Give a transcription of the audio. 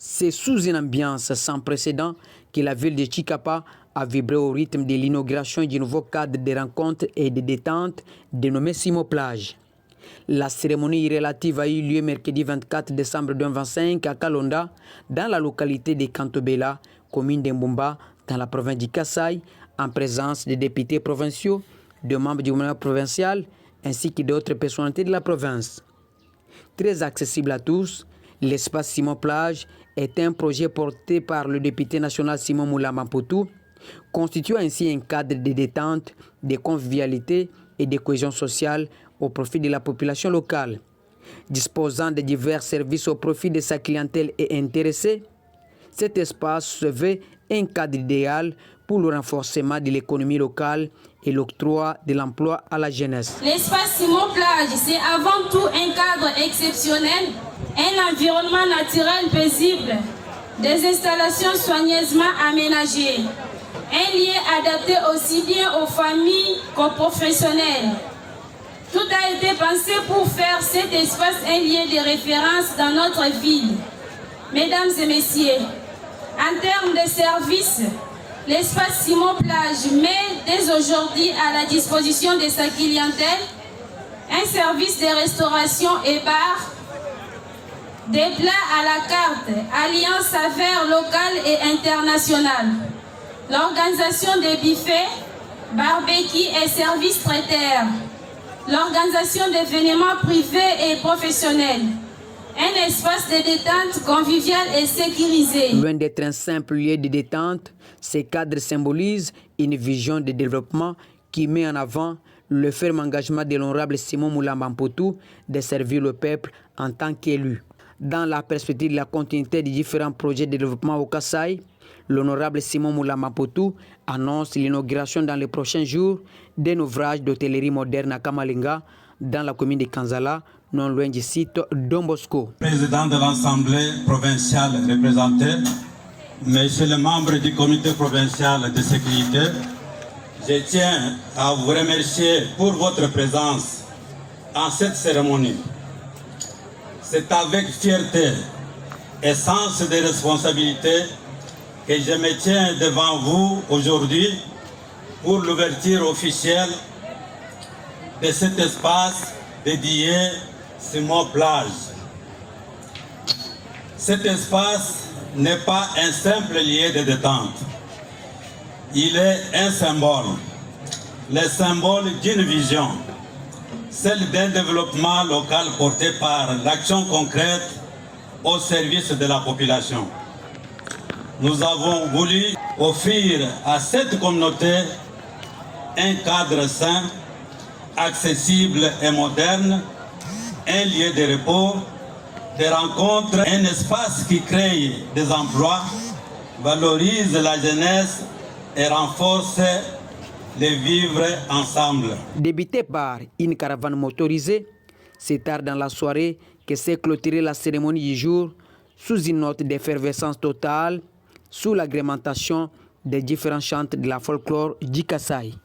C'est sous une ambiance sans précédent que la ville de Tchikapa a vibré au rythme de l'inauguration du nouveau cadre de rencontres et de détente dénommé Simo Plage. La cérémonie relative a eu lieu mercredi 24 décembre 2025 à Kalonda, dans la localité de Kantobela, commune d'Embumba, dans la province du Kasaï, en présence des députés provinciaux, de membres du gouvernement provincial, ainsi que d'autres personnalités de la province. Très accessible à tous, l'espace Simo Plage est un projet porté par le député national Simon Moula Mampotou, constituant ainsi un cadre de détente, de convivialité et de cohésion sociale au profit de la population locale. Disposant de divers services au profit de sa clientèle et intéressée, cet espace se veut un cadre idéal pour le renforcement de l'économie locale et l'octroi de l'emploi à la jeunesse. L'espace Simo Plage, c'est avant tout un cadre exceptionnel, un environnement naturel paisible, des installations soigneusement aménagées, un lieu adapté aussi bien aux familles qu'aux professionnels. Tout a été pensé pour faire cet espace un lieu de référence dans notre ville. Mesdames et messieurs, en termes de services, l'espace Simo Plage met dès aujourd'hui à la disposition de sa clientèle un service de restauration et bar, des plats à la carte, alliant saveurs locales et internationales, l'organisation des buffets, barbecue et services traiteurs, l'organisation d'événements privés et professionnels, un espace de détente convivial et sécurisé. Loin d'être un simple lieu de détente, ces cadres symbolisent une vision de développement qui met en avant le ferme engagement de l'honorable Simon Moula Mampotou de servir le peuple en tant qu'élu. Dans la perspective de la continuité des différents projets de développement au Kasaï, l'honorable Simon Moula Mampotou annonce l'inauguration dans les prochains jours d'un ouvrage d'hôtellerie moderne à Kamalinga, dans la commune de Kanzala, non loin du site Don Bosco. Président de l'Assemblée provinciale représentée, Monsieur le membre du comité provincial de sécurité, je tiens à vous remercier pour votre présence en cette cérémonie. C'est avec fierté et sens de responsabilité que je me tiens devant vous aujourd'hui pour l'ouverture officielle de cet espace dédié Simo Plage. Cet espace n'est pas un simple lieu de détente. Il est un symbole, le symbole d'une vision, celle d'un développement local porté par l'action concrète au service de la population. Nous avons voulu offrir à cette communauté un cadre sain, accessible et moderne, un lieu de repos, de rencontres, un espace qui crée des emplois, valorise la jeunesse et renforce le vivre ensemble. Débuté par une caravane motorisée, c'est tard dans la soirée que s'est clôturée la cérémonie du jour sous une note d'effervescence totale, sous l'agrémentation des différents chants de la folklore du Kasaï.